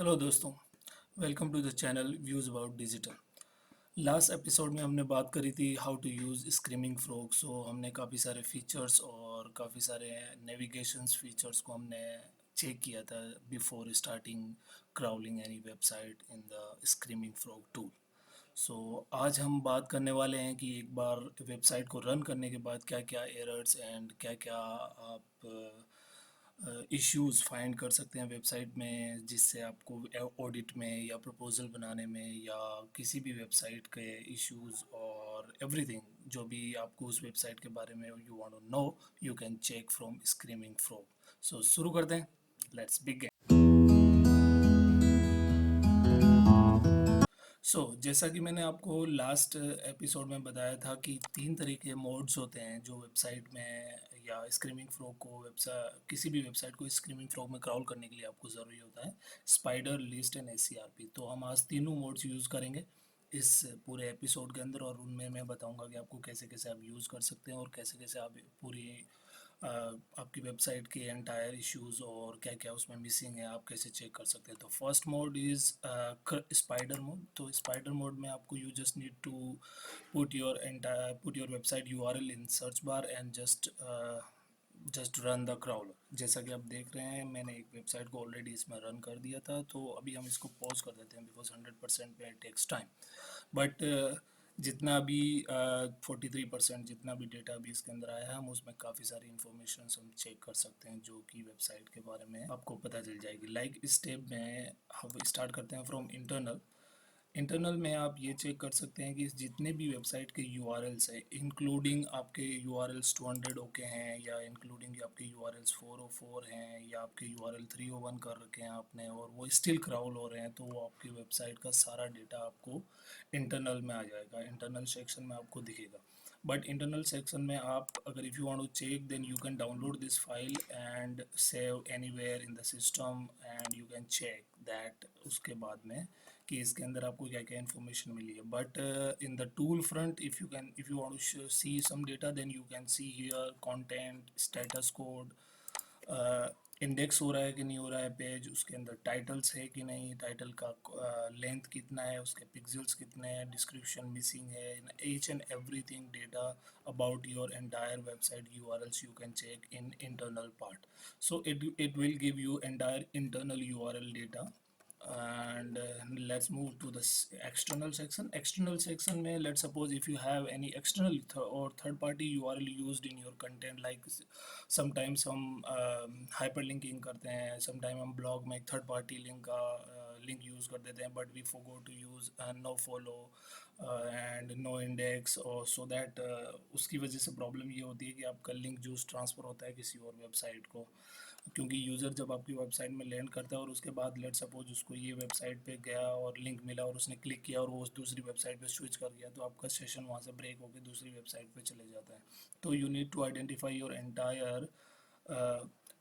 Hello दोस्तों, welcome to the channel views about digital. Last episode में हमने बात करी थी how to use Screaming Frog. So हमने काफ़ी सारे फीचर्स और काफ़ी सारे नेविगेशंस फीचर्स को हमने चेक किया था before starting crawling any website in the Screaming Frog tool. So आज हम बात करने वाले हैं कि एक बार वेबसाइट को रन करने के बाद क्या क्या एरर्स एंड क्या क्या आप इश्यूज फाइंड कर सकते हैं वेबसाइट में, जिससे आपको ऑडिट में या प्रपोजल बनाने में या किसी भी वेबसाइट के इश्यूज और एवरीथिंग जो भी आपको उस वेबसाइट के बारे में you want to know, you can check from Screaming Frog. So शुरू करते हैं, लेट्स बिगिन। जैसा कि मैंने आपको लास्ट एपिसोड में बताया था कि तीन तरह के मोड्स होते हैं जो वेबसाइट में या स्क्रीमिंग फ्रॉग को वेबसाइट किसी भी वेबसाइट को स्क्रीमिंग फ्रॉग में क्राउल करने के लिए आपको ज़रूरी होता है: स्पाइडर, लिस्ट एंड एससीआरपी। तो हम आज तीनों मोड्स यूज़ करेंगे इस पूरे एपिसोड के अंदर, और उनमें मैं बताऊंगा कि आपको कैसे कैसे आप यूज़ कर सकते हैं और कैसे कैसे आप पूरी आपकी वेबसाइट के एंटायर इश्यूज और क्या क्या उसमें मिसिंग है आप कैसे चेक कर सकते हैं। तो first mode is spider mode. तो स्पाइडर मोड में आपको you just need to put your website URL in search bar and just run the crawler. जैसा कि आप देख रहे हैं, मैंने एक वेबसाइट को ऑलरेडी इसमें रन कर दिया था, तो अभी हम इसको पॉज कर देते हैं बिकॉज 100% पे टेक्स टाइम। बट जितना भी 43% जितना भी डेटा अभी इसके अंदर आया है, हम उसमें काफ़ी सारी इंफॉर्मेशन हम चेक कर सकते हैं जो कि वेबसाइट के बारे में आपको पता चल जाएगी। लाइक स्टेप में हम स्टार्ट करते हैं फ्रॉम इंटरनल। इंटरनल में आप ये चेक कर सकते हैं कि जितने भी वेबसाइट के यूआरएल्स हैं, इंक्लूडिंग आपके यूआरएल्स 200 ओके हैं, या इंक्लूडिंग आपके यूआरएल्स 404 हैं, या आपके यूआरएल 301 कर रखे हैं आपने और वो स्टिल क्राउल हो रहे हैं, तो वो आपकी वेबसाइट का सारा डेटा आपको इंटरनल में आ जाएगा, इंटरनल सेक्शन में आपको दिखेगा। बट इंटरनल सेक्शन में आप अगर if you want to check, then you can download this file and save anywhere in the system and you can check that उसके बाद में कि इसके अंदर आपको क्या क्या इन्फॉर्मेशन मिली है। But in the tool front, if you want to see some data, then you can see here content, status code, index हो रहा है कि नहीं हो रहा है पेज, उसके अंदर टाइटल्स है कि नहीं, टाइटल का लेंथ कितना है, उसके पिक्सल्स कितने हैं, डिस्क्रिप्शन मिसिंग है, each and everything data about your entire website URLs you can check in internal part. So it will give you entire internal URL data. And let's move to the external section. External section में, let's suppose if you have any external or third party URL used in your content, like sometimes हम hyperlinking करते हैं, sometimes हम blog में third party link का link use कर देते हैं, but we forgot to use no follow and no index, और so that उसकी वजह से प्रॉब्लम ये होती है कि आपका लिंक जूस ट्रांसफ़र होता है किसी और वेबसाइट को, क्योंकि यूज़र जब आपकी वेबसाइट में लैंड करता है और उसके बाद लेट सपोज उसको ये वेबसाइट पे गया और लिंक मिला और उसने क्लिक किया और वो उस दूसरी वेबसाइट पे स्विच कर गया, तो आपका सेशन वहाँ से ब्रेक होकर दूसरी वेबसाइट पे चले जाता है। तो you need to identify your entire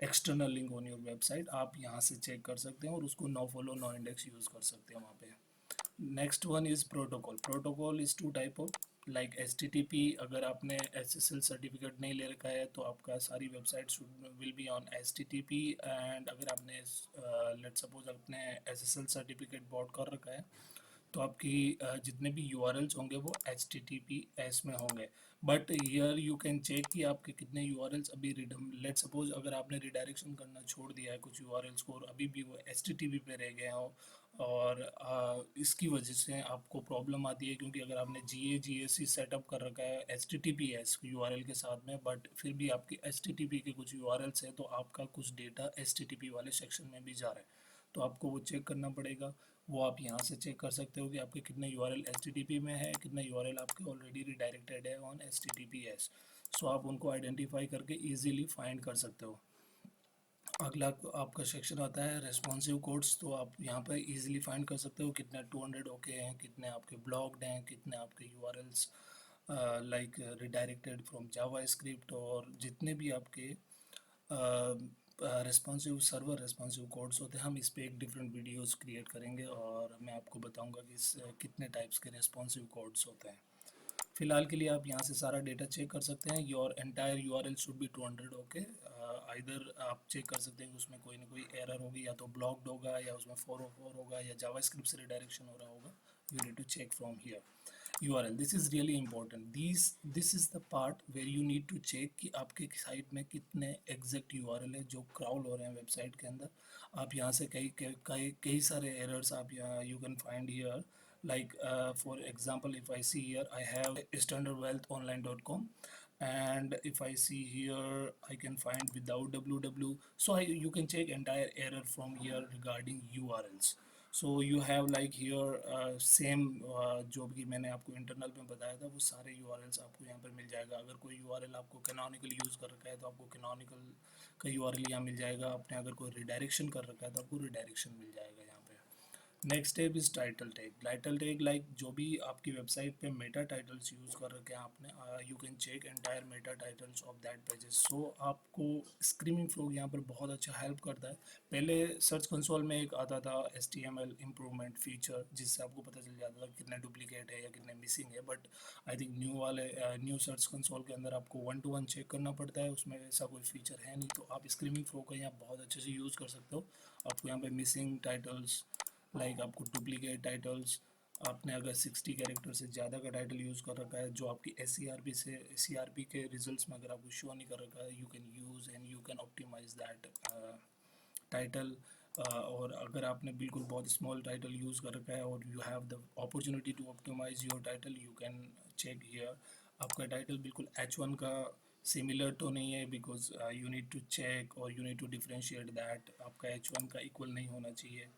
external link on your website. आप यहाँ से चेक कर सकते हैं और उसको no follow no index use कर सकते हैं वहाँ पे। Next one is protocol. Protocol is two type of, like HTTP। अगर आपने SSL सर्टिफिकेट नहीं ले रखा है तो आपका सारी website will be on HTTP। And अगर आपने लेट सपोज आपने SSL सर्टिफिकेट बॉट कर रखा है तो आपकी जितने भी यूआरएल्स होंगे वो HTTPS में होंगे। But here you can check कि आपके कितने यूआरएल्स अभी लेट सपोज अगर आपने रिडायरेक्शन करना छोड़ दिया है कुछ यूआरएल्स को और अभी भी वो HTTP पे रह गए हो, और इसकी वजह से आपको प्रॉब्लम आती है, क्योंकि अगर आपने GAC सेटअप कर रखा है HTTPS यूआरएल के साथ में, बट फिर भी आपकी HTTP के कुछ यूआरएल्स है तो आपका कुछ डेटा HTTP वाले सेक्शन में भी जा रहा है, तो आपको वो चेक करना पड़ेगा। वो आप यहाँ से चेक कर सकते हो कि आपके कितने यूआरएल HTTP में है, कितने यूआरएल आपके ऑलरेडी रिडायरेक्टेड है ऑन HTTPS। सो आप उनको आइडेंटिफाई करके इजीली फाइंड कर सकते हो। अगला आपका सेक्शन आता है रेस्पॉन्सिव कोड्स। तो आप यहाँ पर इजीली फाइंड कर सकते हो कितने 200 ओके हैं, कितने आपके ब्लॉक्ड हैं, कितने आपके URLs like redirected from Java script, और जितने भी आपके रेस्पॉन्सिव सर्वर रेस्पॉन्सिव कोड्स होते हैं। हम इस पर एक डिफरेंट वीडियोस क्रिएट करेंगे और मैं आपको बताऊंगा कि कितने टाइप्स के रेस्पॉन्सिव कोड्स होते हैं। फिलहाल के लिए आप यहाँ से सारा डेटा चेक कर सकते हैं। Your entire URL should be 200। Okay, either आप चेक कर सकते हैं कि उसमें कोई ना कोई एरर होगी, या तो ब्लॉक्ड होगा, या उसमें 404 होगा, या जावास्क्रिप्ट से रिडायरेक्शन हो रहा होगा। You need to check from here URL. This is really important. This is the part where you need to check कि आपके साइट में कितने एग्जैक्ट URL है जो क्राउल हो रहे हैं वेबसाइट के अंदर। आप यहाँ से कई सारे एरर्स आप यहाँ you can find here. Like for example, if I see here, I have standardwealthonline.com, and if I see here, I can find without www. So you can check entire error from here regarding URLs. So you have like here same जो भी मैंने आपको internal में बताया था, वो सारे URLs आपको यहाँ पर मिल जाएगा। अगर कोई URL आपको कैनोनिकल यूज़ कर रखा है तो आपको कैनोनिकल का URL यहाँ मिल जाएगा। आपने अगर कोई रिडायरेक्शन कर रखा है तो आपको रिडायरेक्शन मिल जाएगा यहाँ पे। Next step is title tag. Title tag like जो भी आपकी वेबसाइट पे मेटा टाइटल्स यूज़ कर रखे हैं आपने, you can check entire meta titles of that pages. So आपको स्क्रीमिंग फ्रॉग यहाँ पर बहुत अच्छा हेल्प करता है। पहले सर्च कंसोल में एक आता था HTML इम्प्रूवमेंट फीचर, जिससे आपको पता चल जाता था कितने डुप्लीकेट है या कितने मिसिंग है। But I think new search console के अंदर आपको 1 to 1 चेक करना पड़ता है, उसमें ऐसा कोई फीचर है नहीं। तो आप स्क्रीमिंग फ्रॉग का यहाँ बहुत अच्छे से यूज़ कर सकते हो। आपको यहाँ पे मिसिंग टाइटल्स, लाइक आपको डुप्लीकेट टाइटल्स, आपने अगर 60 कैरेक्टर से ज़्यादा का टाइटल यूज़ कर रखा है जो आपकी SCRP के रिजल्ट्स में अगर आपको शो नहीं कर रखा है, you can use and you can optimise that title. और अगर आपने बिल्कुल बहुत स्मॉल टाइटल यूज़ कर रखा है और you have the opportunity to optimise your title, you can check here. आपका टाइटल बिल्कुल H1 का सिमिलर तो नहीं है, because you need to check और you need to differentiate that. आपका H1 का इक्वल नहीं होना चाहिए।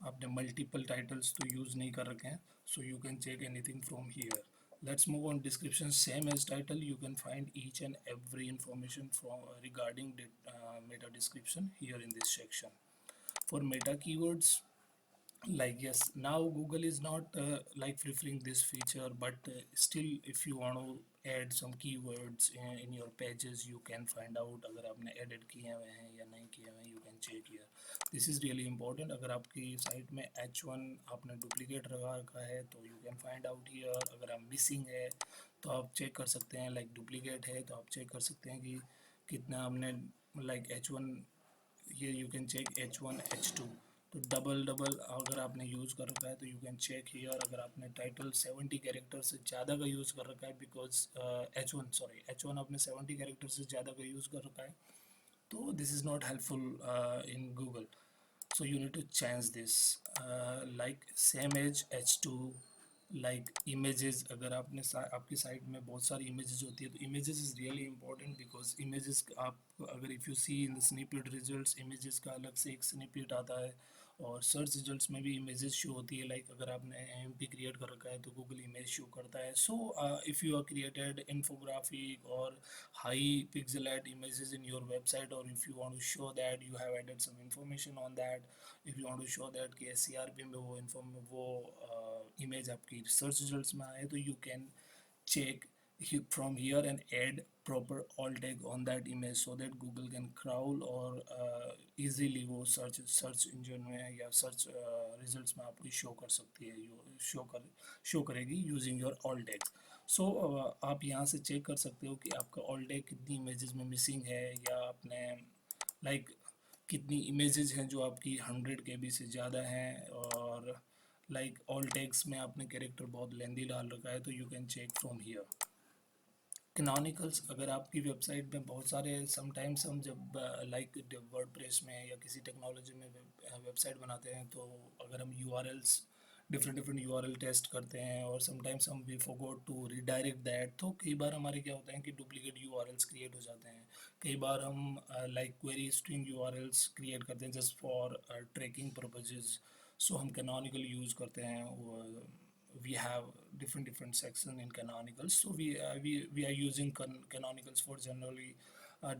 आपने मल्टीपल टाइटल्स तो यूज़ नहीं कर रखे हैं, so you can check anything from here. Let's move on. Description same as title. You can find each and every information from regarding the meta description here in this section. For meta keywords, like yes, now Google is not like preferring this feature, but still if you want to add some keywords in your pages, you can find out अगर आपने edit किए हुए हैं या नहीं किए हुए हैं, you can check here. This is really important. अगर आपकी साइट में H1 आपने डुप्लीकेट लगा रखा है तो you can find out here. अगर आप मिसिंग है तो आप चेक कर सकते हैं, लाइक डुप्लीकेट है तो आप चेक कर सकते हैं कि कितना हमने लाइक H1, ये you can check H1 H2। तो डबल डबल अगर आपने यूज़ कर रखा है तो यू कैन चेक हियर। अगर आपने टाइटल 70 कैरेक्टर से ज़्यादा का यूज़ कर रखा है, बिकॉज H1 आपने 70 कैरेक्टर से ज़्यादा का यूज़ कर रखा है, तो this is not helpful in Google. So you need to change this, like same as H2, like images। अगर आपकी साइट में बहुत सारी images होती है तो images is really important, because images आप अगर if you see in the snippet results, images का अलग से एक snippet आता है, और सर्च रिजल्ट्स में भी इमेजेस शो होती है। लाइक अगर आपने AMP क्रिएट कर रखा है तो गूगल इमेज शो करता है। So if you are created infographic और high pixelate images in your website, or if you want to show that you have added some information on that, if you want to show that कि SCRP में वो image आपकी search results में आए, तो you can check from here and add proper alt tag on that image, so that Google can crawl और easily वो search engine में या सर्च रिजल्ट्स में आपको शो कर सकती है, शो करेगी यूजिंग योर alt tags। सो आप यहाँ से चेक कर सकते हो कि आपका alt tag कितनी इमेजेस में मिसिंग है, या आपने लाइक कितनी इमेजेस हैं जो आपकी 100 KB से ज़्यादा हैं, और लाइक ऑल टैग्स में आपने कैरेक्टर बहुत लेंदी डाल रखा है, तो you can check from here. Canonicals, अगर आपकी वेबसाइट में बहुत सारे, समटाइम्स हम जब लाइक वर्डप्रेस में या किसी टेक्नोलॉजी में वेबसाइट बनाते हैं, तो अगर हम URLs डिफरेंट URL टेस्ट करते हैं, और समटाइम्स हम we forgot to redirect that, तो कई बार हमारे क्या होता है कि डुप्लीकेट URLs क्रिएट हो जाते हैं। कई बार हम like query string URLs create करते हैं जस्ट फॉर ट्रैकिंग पर्पजेज। सो हम कैनोनिकल यूज़ करते हैं। We have different section in canonicals, so we are using canonicals for generally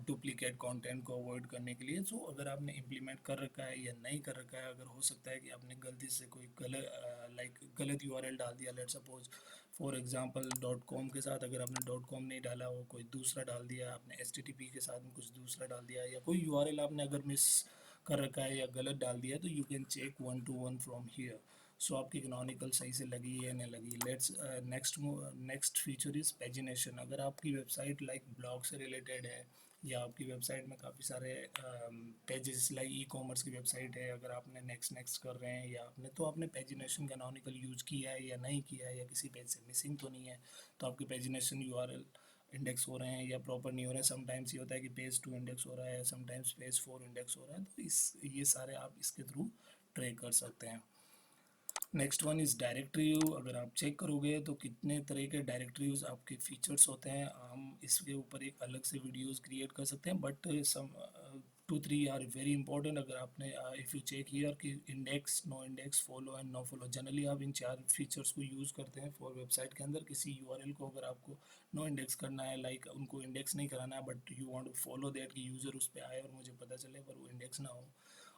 duplicate content को अवॉइड करने के लिए। सो अगर आपने इम्प्लीमेंट कर रखा है या नहीं कर रखा है, अगर हो सकता है कि आपने गलती से कोई गलत URL डाल दिया, let suppose for example .com के साथ अगर आपने .com नहीं डाला हो, कोई दूसरा डाल दिया, आपने HTTP के साथ में कुछ दूसरा डाल दिया, या कोई URL आपने अगर मिस कर रखा है या गलत डाल दिया, तो you can check 1 to 1 from here. So आपकी कैनोनिकल सही से लगी है नहीं लगी। Let's next feature is pagination. अगर आपकी वेबसाइट लाइक ब्लॉग से रिलेटेड है या आपकी वेबसाइट में काफ़ी सारे पेजेस लाइक ई कॉमर्स की वेबसाइट है, अगर आपने नेक्स्ट नेक्स्ट कर रहे हैं या आपने तो आपने पेजिनेशन कैनोनिकल यूज़ किया है या नहीं किया है, या किसी पेज से मिसिंग तो नहीं है, तो आपके पेजिनेशन यूआरएल इंडेक्स हो रहे हैं या प्रॉपर नहीं हो रहे हैं। समटाइम्स ये होता है कि पेज 2 इंडेक्स हो रहा है, समटाइम्स पेज 4 इंडेक्स हो रहा है, तो इस ये सारे आप इसके थ्रू ट्रैक कर सकते हैं। Next one is directory view. अगर आप चेक करोगे तो कितने तरह के डायरेक्टरीज आपके फीचर्स होते हैं, हम इसके ऊपर एक अलग से वीडियोस क्रिएट कर सकते हैं, but some 2-3 are very important. अगर आपने इफ़ यू चेक हियर कि index, no index, follow and no follow, generally आप इन 4 फीचर्स को यूज़ करते हैं फॉर वेबसाइट के अंदर। किसी यूआरएल को अगर आपको नो इंडेक्स करना है, लाइक उनको इंडेक्स नहीं कराना है, but you want to follow that कि यूज़र उस पर आए और मुझे पता चले पर वो इंडेक्स ना हो,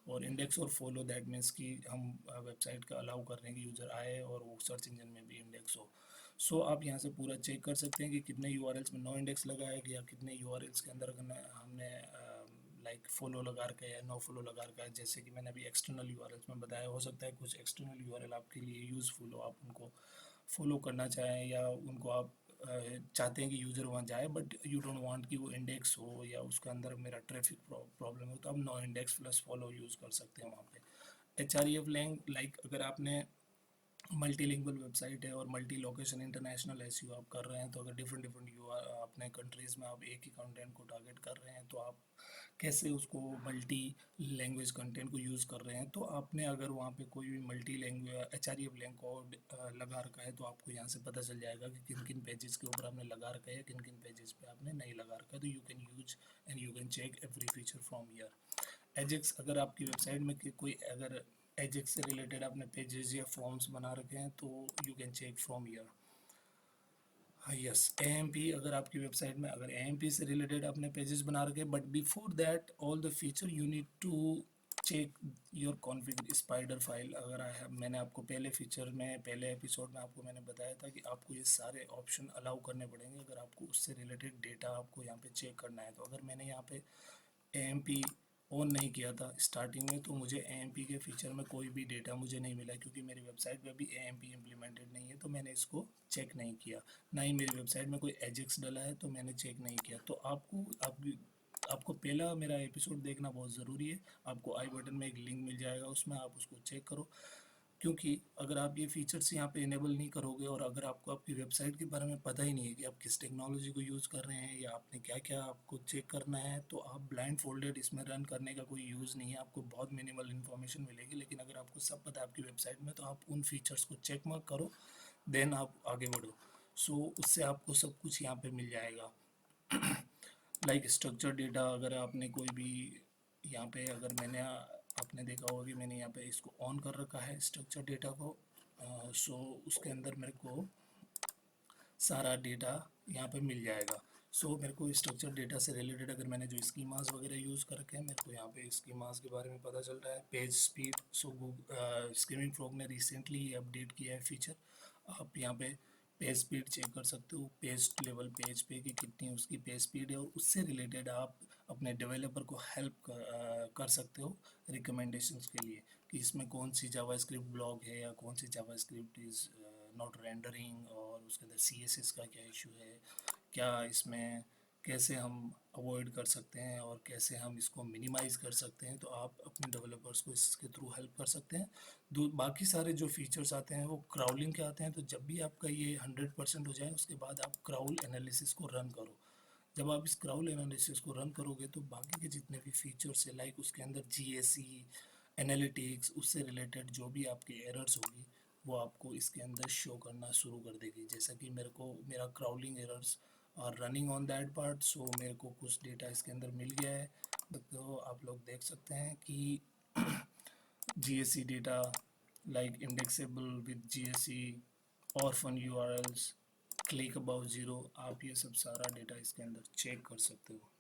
और इंडेक्स और फॉलो दैट मीन्स कि हम वेबसाइट का अलाउ कर रहे हैं कि यूज़र आए और वो सर्च इंजन में भी इंडेक्स हो। सो आप यहाँ से पूरा चेक कर सकते हैं कि कितने यूआरएल्स में नो इंडेक्स लगा है या कितने यूआरएल्स के अंदर हमने लाइक फॉलो लगा रखा है या नो फॉलो लगा रखा है। जैसे कि मैंने अभी एक्सटर्नल यूआरएल्स में बताया, हो सकता है कुछ एक्सटर्नल यूआरएल आपके लिए यूज़फुल हो, आप उनको फॉलो करना चाहें या उनको आप चाहते हैं कि यूज़र वहाँ जाए, बट यू डोंट वांट कि वो इंडेक्स हो या उसके अंदर मेरा ट्रैफिक प्रॉब्लम हो, तो आप no index plus follow use कर सकते हैं वहाँ पे। एच लाइक अगर आपने मल्टीलिंगुअल वेबसाइट है और मल्टी लोकेशन इंटरनेशनल एसईओ आप कर रहे हैं, तो अगर डिफरेंट डिफरेंट यू अपने कंट्रीज़ में आप एक ही कंटेंट को टारगेट कर रहे हैं, तो आप कैसे उसको मल्टी लैंग्वेज कंटेंट को यूज़ कर रहे हैं। तो आपने अगर वहाँ पे कोई भी multi language H lang code लगा रखा है, तो आपको यहाँ से पता चल जाएगा कि किन किन पेजेस के ऊपर आपने लगा रखा है या किन किन पेजेस पे आपने नहीं लगा रखा है। तो you can use and you can check every feature from here. AJAX, अगर आपकी वेबसाइट में कोई अगर एजेक्स से रिलेटेड आपने पेजेस या फॉर्म्स बना रखे हैं, तो you can check from here. हाँ यस, एएमपी, अगर आपकी वेबसाइट में अगर एएमपी से रिलेटेड आपने पेजेस बना रखे हैं, but before that all the feature you need to check your configure spider file. अगर आई हैव, मैंने आपको पहले फीचर में पहले एपिसोड में आपको मैंने बताया था कि आपको ये सारे ऑप्शन अलाउ करने पड़ेंगे अगर आपको उससे रिलेटेड डेटा आपको यहाँ पे चेक करना है। तो अगर मैंने यहाँ पे एएमपी ऑन नहीं किया था स्टार्टिंग में, तो मुझे एएमपी के फीचर में कोई भी डेटा मुझे नहीं मिला, क्योंकि मेरी वेबसाइट पे अभी एएमपी इम्प्लीमेंटेड नहीं है, तो मैंने इसको चेक नहीं किया। ना ही मेरी वेबसाइट में कोई एजेक्स डला है, तो मैंने चेक नहीं किया। तो आपको पहला मेरा एपिसोड देखना बहुत ज़रूरी है। आपको आई बटन में एक लिंक मिल जाएगा, उसमें आप उसको चेक करो, क्योंकि अगर आप ये फीचर्स यहाँ पे इनेबल नहीं करोगे और अगर आपको आपकी वेबसाइट के बारे में पता ही नहीं है कि आप किस टेक्नोलॉजी को यूज़ कर रहे हैं या आपने क्या क्या आपको चेक करना है, तो आप ब्लाइंड फोल्डेड इसमें रन करने का कोई यूज़ नहीं है। आपको बहुत मिनिमल इन्फॉर्मेशन मिलेगी, लेकिन अगर आपको सब पता है आपकी वेबसाइट में, तो आप उन फीचर्स को चेक मत करो, देन आप आगे बढ़ो। सो उससे आपको सब कुछ यहाँ पे मिल जाएगा। लाइक स्ट्रक्चर डेटा, अगर आपने कोई भी यहाँ पे अगर मैंने आपने देखा होगा कि मैंने यहाँ पे इसको ऑन कर रखा है स्ट्रक्चर डेटा को। सो उसके अंदर मेरे को सारा डेटा यहाँ पे मिल जाएगा। सो मेरे को स्ट्रक्चर डेटा से रिलेटेड अगर मैंने जो स्कीमास वगैरह यूज़ कर रखे हैं, मेरे को यहाँ पे स्कीमास के बारे में पता चल रहा है। पेज स्पीड, सो स्क्रीमिंग फ्रॉग ने रिसेंटली अपडेट किया है फीचर। आप यहाँ पे पेज स्पीड चेक कर सकते हो, पेज लेवल पेज पे कि कितनी उसकी पेज स्पीड है, और उससे रिलेटेड आप अपने डेवलपर को हेल्प कर सकते हो रिकमेंडेशंस के लिए, कि इसमें कौन सी जावास्क्रिप्ट ब्लॉक है या कौन सी जावास्क्रिप्ट इज़ नॉट रेंडरिंग, और उसके अंदर सीएसएस का क्या इशू है, क्या इसमें कैसे हम अवॉइड कर सकते हैं और कैसे हम इसको मिनिमाइज़ कर सकते हैं। तो आप अपने डेवलपर्स को इसके थ्रू हेल्प कर सकते हैं। बाकी सारे जो फीचर्स आते हैं वो क्राउलिंग के आते हैं। तो जब भी आपका ये 100% हो जाए, उसके बाद आप क्राउल एनालिसिस को रन करो। जब आप इस क्राउल एनालिसिस को रन करोगे, तो बाकी के जितने भी फीचर्स है लाइक उसके अंदर जीएसई एनालिटिक्स, उससे रिलेटेड जो भी आपकी एरर्स होगी, वो आपको इसके अंदर शो करना शुरू कर देगी। जैसा कि मेरे को मेरा क्राउलिंग एरर्स और रनिंग ऑन दैट पार्ट, सो मेरे को कुछ डेटा इसके अंदर मिल गया है। तो आप लोग देख सकते हैं कि GSC data like indexable with GSC, orphan URLs, click about zero, आप ये सब सारा डेटा इसके अंदर चेक कर सकते हो।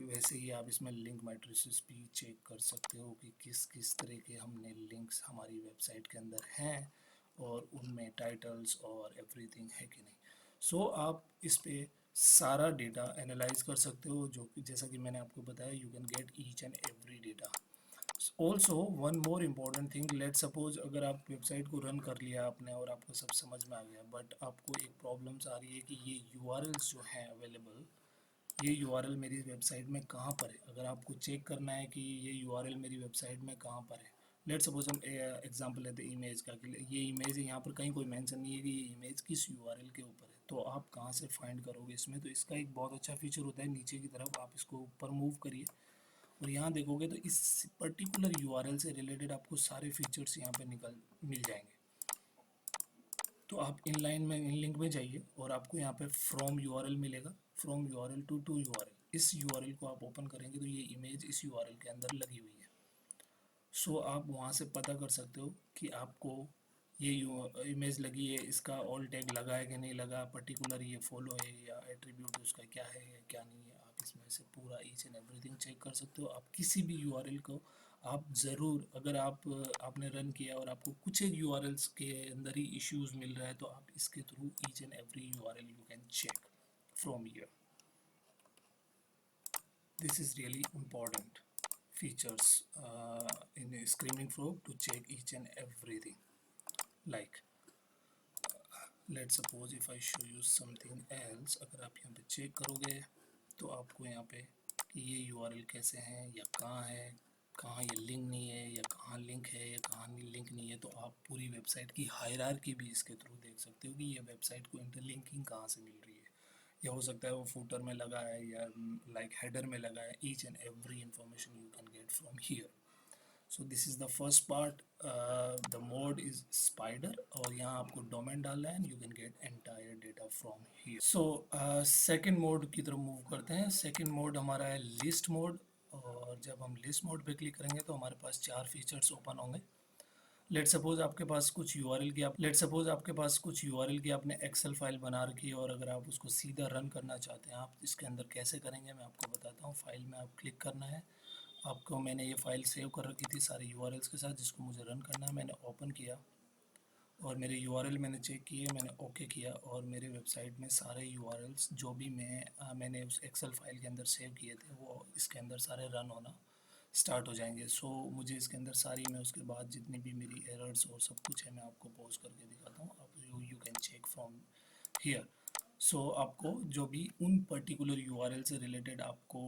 वैसे ही आप इसमें लिंक मैट्रिसेस भी चेक कर सकते हो कि किस किस तरह के हमने लिंक्स हमारी वेबसाइट के अंदर हैं और उनमें टाइटल्स और एवरीथिंग है कि नहीं। सो आप इस पे सारा डेटा एनालाइज कर सकते हो, जो कि जैसा कि मैंने आपको बताया, you can get each and every data. Also one more important thing, late suppose अगर आप वेबसाइट को रन कर लिया आपने और आपको सब समझ में आ गया, बट आपको एक प्रॉब्लम्स आ रही है कि ये यूआरएल्स जो हैं अवेलेबल, ये यूआरएल मेरी वेबसाइट में कहाँ पर है। अगर आपको चेक करना है कि ये यूआरएल मेरी वेबसाइट में कहाँ पर है, लेट सपोज हम एग्जांपल लेते हैं इमेज का कि ये इमेज है, यहाँ पर कहीं कोई मेंशन नहीं है कि ये इमेज किस यूआरएल के ऊपर है, तो आप कहाँ से फाइंड करोगे इसमें। तो इसका एक बहुत अच्छा फीचर होता है, नीचे की तरफ आप इसको ऊपर मूव करिए और यहाँ देखोगे तो इस पर्टिकुलर यूआरएल से रिलेटेड आपको सारे फीचर्स यहाँ पे मिल जाएंगे। तो आप इन लाइन में इन लिंक में जाइए और आपको यहाँ पे फ्रॉम यूआरएल मिलेगा, फ्रॉम यूआरएल टू यूआरएल। इस यूआरएल को आप ओपन करेंगे तो ये इमेज इस यूआरएल के अंदर लगी हुई है। सो आप वहाँ से पता कर सकते हो कि आपको ये इमेज लगी है, इसका ऑल टैग लगा है कि नहीं लगा, पर्टिकुलर ये फॉलो है या एट्रीब्यूट उसका क्या है या क्या नहीं है। आप इसमें से पूरा ईच एंड एवरीथिंग चेक कर सकते हो। आप किसी भी यूआरएल को आप ज़रूर, अगर आपने रन किया और आपको कुछ एक यूआरएल्स के अंदर ही इश्यूज मिल रहा है, तो आप इसके through each and every URL you can check from here. This is really important features in Screaming Frog to check each and everything. Like, let's suppose if I show you something else, अगर आप यहाँ पे check करोगे तो आपको यहाँ पे कि ये URL कैसे हैं या कहाँ है, कहाँ ये लिंक नहीं है या कहाँ लिंक है या कहाँ लिंक नहीं है, तो आप पूरी वेबसाइट की हायरार्की भी इसके थ्रू देख सकते हो कि ये वेबसाइट को इंटरलिंकिंग कहाँ से मिल रही है। या हो सकता है वो फूटर में लगा है या लाइक हेडर में लगा है। Each and every information you can get from here. So this is the first part, the mode is spider, और यहाँ आपको डोमेन डालना है and you can get entire data from here. So second mode की तरफ move करते हैं। Second mode हमारा है लिस्ट मोड, और जब हम लिस्ट मोड पे क्लिक करेंगे तो हमारे पास 4 फीचर्स ओपन होंगे। लेट सपोज आपके पास कुछ यूआरएल की आपने एक्सेल फाइल बना रखी है, और अगर आप उसको सीधा रन करना चाहते हैं, आप इसके अंदर कैसे करेंगे मैं आपको बताता हूँ। फाइल में आप क्लिक करना है, आपको मैंने ये फाइल सेव कर रखी थी सारे यूआरएल्स के साथ जिसको मुझे रन करना है। मैंने ओपन किया और मेरे यूआरएल मैंने चेक किए, मैंने ओके किया, और मेरे वेबसाइट में सारे यूआरएल्स जो भी मैंने उस एक्सेल फाइल के अंदर सेव किए थे वो इसके अंदर सारे रन होना स्टार्ट हो जाएंगे। सो मुझे इसके अंदर सारी, मैं उसके बाद जितनी भी मेरी एरर्स और सब कुछ है मैं आपको पॉज करके दिखाता हूँ। आप you can check from here. So आपको जो भी उन पर्टिकुलर यूआरएल से रिलेटेड आपको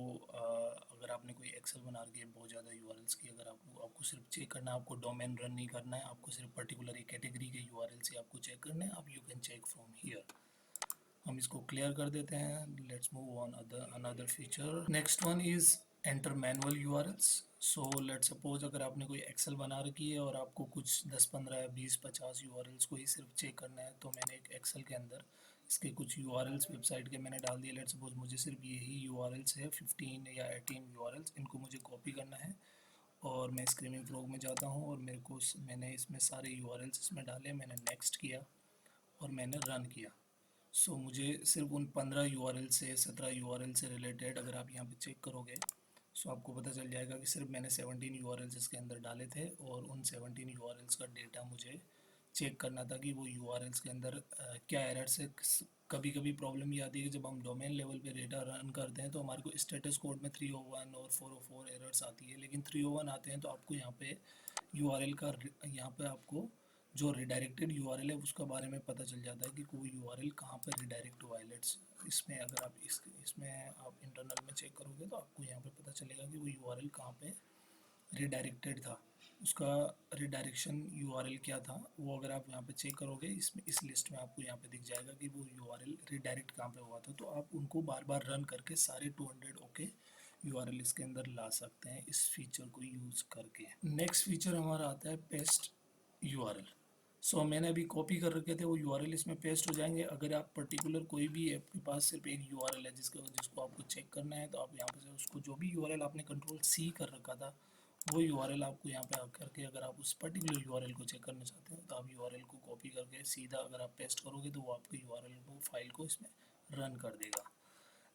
अगर आपने कोई एक्सेल बना रखी है बहुत ज़्यादा यूआरएल्स की, अगर आपको सिर्फ चेक करना है, आपको डोमेन रन नहीं करना है, आपको सिर्फ पर्टिकुलर एक कैटेगरी के यूआरएल से आपको चेक करना है, आप you can check from here. हम इसको क्लियर कर देते हैं। Let's move on another feature. Next one is enter manual URLs. So let suppose अगर आपने कोई एक्सेल बना रखी है और आपको कुछ 10 15 20 50 यूआरएल्स को ही सिर्फ चेक करना है, तो मैंने एक एक्सेल के अंदर इसके कुछ यूआरएल्स वेबसाइट के मैंने डाल दिए। लेट सपोज मुझे सिर्फ यही यूआरएल्स है 15 या 18 यूआरएल्स, इनको मुझे कॉपी करना है और मैं स्क्रीमिंग फ्रॉग में जाता हूँ और मैंने इसमें सारे यूआरएल्स इसमें डाले, मैंने नेक्स्ट किया और मैंने रन किया। सो मुझे सिर्फ उन 15 यूआरएल से 17 यूआरएल से रिलेटेड अगर आप यहाँ पे चेक करोगे, सो आपको पता चल जाएगा कि सिर्फ मैंने 17 यूआरएल्स इसके अंदर डाले थे, और उन 17 यूआरएल्स का डेटा मुझे चेक करना था कि वो यूआरएल्स के अंदर क्या एरर्स है। कभी कभी प्रॉब्लम ये आती है कि जब हम डोमेन लेवल पे डेटा रन करते हैं तो हमारे को स्टेटस कोड में 301 और 404 एरर्स आती है, लेकिन 301 आते हैं तो आपको यहाँ पे यूआरएल का, यहाँ पे आपको जो रिडायरेक्टेड यूआरएल है उसका बारे में पता चल जाता है कि कोई यूआरएल कहाँ पर रिडायरेक्ट हुआ है। लेट्स इसमें अगर आप इसमें आप इंटरनल में चेक करोगे तो आपको यहाँ पे पता चलेगा कि वो यूआरएल कहाँ पे रिडायरेक्टेड था, उसका रिडायरेक्शन यूआरएल क्या था। वो अगर आप यहाँ पे चेक करोगे इसमें इस लिस्ट में आपको यहाँ पे दिख जाएगा कि वो यूआरएल रिडायरेक्ट कहाँ पे हुआ था, तो आप उनको बार बार रन करके सारे 200 ओके यूआरएल इसके अंदर ला सकते हैं इस फीचर को यूज़ करके। नेक्स्ट फीचर हमारा आता है पेस्ट यूआरएल। सो मैंने अभी कॉपी कर रखे थे वो यूआरएल इसमें पेस्ट हो जाएंगे। अगर आप पर्टिकुलर कोई भी आपके पास सिर्फ एक यूआरएल है जिसको आपको चेक करना है, तो आप यहाँ पे से उसको जो भी यूआरएल आपने कंट्रोल सी कर रखा था वो यूआरएल आपको यहाँ पे आकर के, अगर आप उस पर्टिकुलर यूआरएल को चेक करना चाहते हैं तो आप यूआरएल को कॉपी करके सीधा अगर आप पेस्ट करोगे तो वो आपको यूआरएल को फाइल को इसमें रन कर देगा।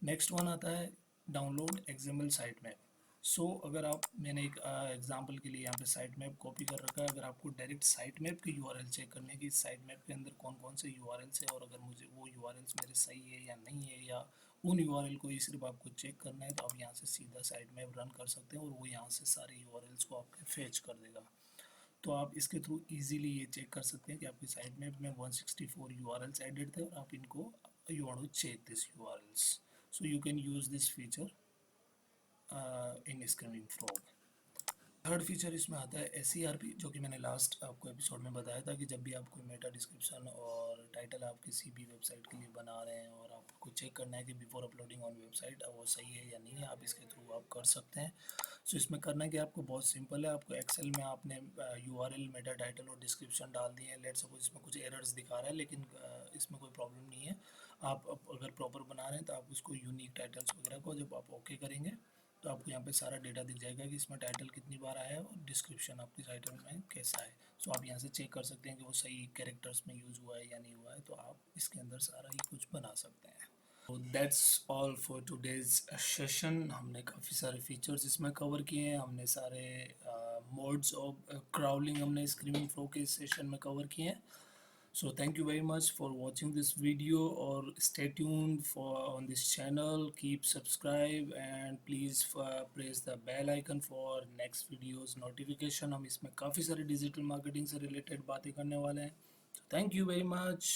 नेक्स्ट वन आता है डाउनलोड एक्सएमएल साइट मैप। सो अगर आप, मैंने एक एग्जांपल के लिए यहाँ पे साइट मैप कॉपी कर रखा है, अगर आपको डायरेक्ट साइट मैप के यूआरएल चेक करने की, साइट मैप के अंदर कौन कौन से यूआरएल्स है और अगर मुझे वो यूआरएल्स मेरे सही है या नहीं है, या उन यूआरएल को ही सिर्फ आपको चेक करना है, तो आप यहाँ से सीधा साइट में रन कर सकते हैं और वो यहाँ से सारे यूआरएल्स को आपके फेच कर देगा। तो आप इसके थ्रू इजीली ये चेक कर सकते हैं कि आपकी साइट में 164 यूआरएल्स एडेड थे और आप इनको you want to check this URLs, so you can use this feature in Screaming Frog. Third feature इसमें आता है SERP, जो कि मैंने लास्ट आपको एपिसोड में बताया था कि जब भी आप कोई मेटा डिस्क्रिप्शन और टाइटल आप किसी भी वेबसाइट के लिए बना रहे हैं और आपको चेक करना है कि बिफोर अपलोडिंग ऑन वेबसाइट वो सही है या नहीं है, आप इसके थ्रू आप कर सकते हैं। सो इसमें करना कि आपको बहुत सिंपल है, आपको एक्सेल में आपने URL मेटा टाइटल और डिस्क्रिप्शन डाल दिए हैं। लेट्स सपोज इसमें कुछ एरर्स दिखा रहा है, लेकिन इसमें कोई प्रॉब्लम नहीं है। आप अगर प्रॉपर बना रहे हैं तो आप उसको यूनिक टाइटल्स वगैरह को जब आप ओके करेंगे तो आपको यहाँ पे सारा डेटा दिख जाएगा कि इसमें टाइटल कितनी बार आया है और डिस्क्रिप्शन आपकी टाइटल में कैसा है। सो आप यहाँ से चेक कर सकते हैं कि वो सही कैरेक्टर्स में यूज़ हुआ है या नहीं हुआ है, तो आप इसके अंदर सारा ही कुछ बना सकते हैं। तो that's all for today's session. हमने काफ़ी सारे फीचर्स इसमें कवर किए हैं, हमने सारे मोड्स ऑफ क्राउलिंग हमने स्क्रीमिंग फ्लो के सेशन में कवर किए हैं। So thank you very much for watching this video, or stay tuned for on this channel. Keep subscribe and please press the bell icon for next videos notification. हम इसमें काफ़ी सारे digital marketing से related बातें करने वाले हैं। Thank you very much.